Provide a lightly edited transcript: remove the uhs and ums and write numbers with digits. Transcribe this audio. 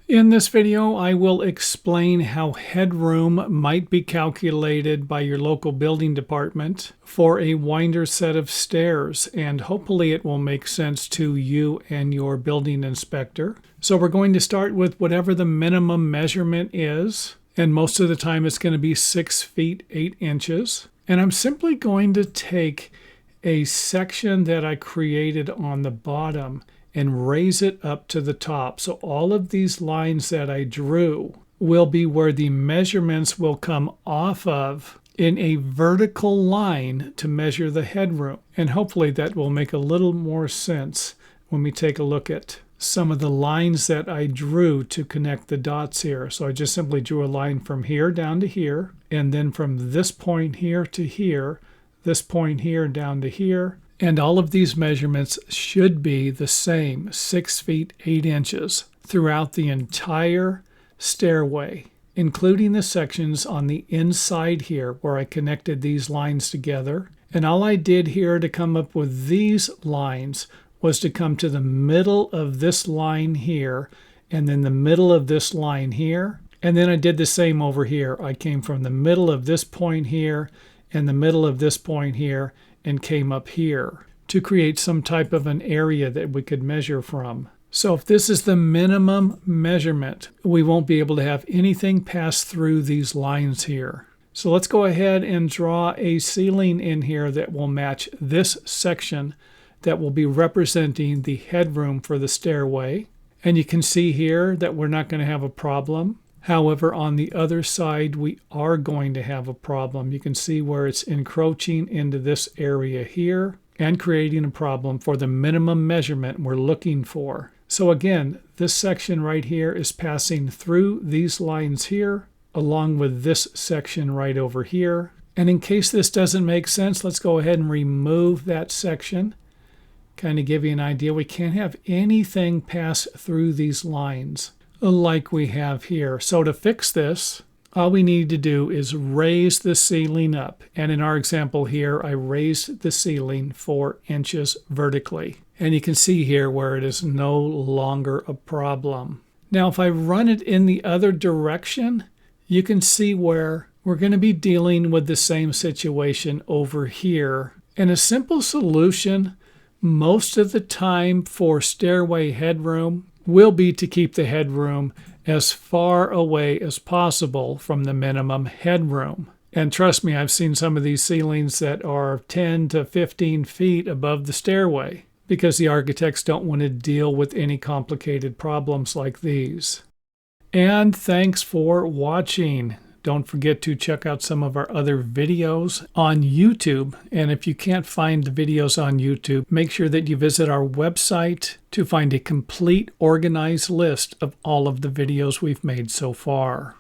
In this video, I will explain how headroom might be calculated by your local building department for a winder set of stairs, and hopefully it will make sense to you and your building inspector. So we're going to start with whatever the minimum measurement is, and most of the time it's going to be 6 feet 8 inches. And I'm simply going to take a section that I created on the bottom and raise it up to the top. So all of these lines that I drew will be where the measurements will come off of in a vertical line to measure the headroom. And hopefully that will make a little more sense when we take a look at some of the lines that I drew to connect the dots here. So I just simply drew a line from here down to here, and then from this point here to here, this point here down to here. And all of these measurements should be the same, 6 feet 8 inches throughout the entire stairway, including the sections on the inside here where I connected these lines together. And all I did here to come up with these lines was to come to the middle of this line here, and then the middle of this line here. And then I did the same over here. I came from the middle of this point here and the middle of this point here, and came up here to create some type of an area that we could measure from. So if this is the minimum measurement, we won't be able to have anything pass through these lines here. So let's go ahead and draw a ceiling in here that will match this section that will be representing the headroom for the stairway. And you can see here that we're not going to have a problem. However, on the other side, we are going to have a problem. You can see where it's encroaching into this area here and creating a problem for the minimum measurement we're looking for. So again, this section right here is passing through these lines here, along with this section right over here. And in case this doesn't make sense, let's go ahead and remove that section. Kind of give you an idea. We can't have anything pass through these lines like we have here. So to fix this, all we need to do is raise the ceiling up. And in our example here, I raised the ceiling 4 inches vertically. And you can see here where it is no longer a problem. Now, if I run it in the other direction, you can see where we're going to be dealing with the same situation over here. And a simple solution most of the time for stairway headroom will be to keep the headroom as far away as possible from the minimum headroom. And trust me, I've seen some of these ceilings that are 10 to 15 feet above the stairway because the architects don't want to deal with any complicated problems like these. And thanks for watching. Don't forget to check out some of our other videos on YouTube. And if you can't find the videos on YouTube, make sure that you visit our website to find a complete organized list of all of the videos we've made so far.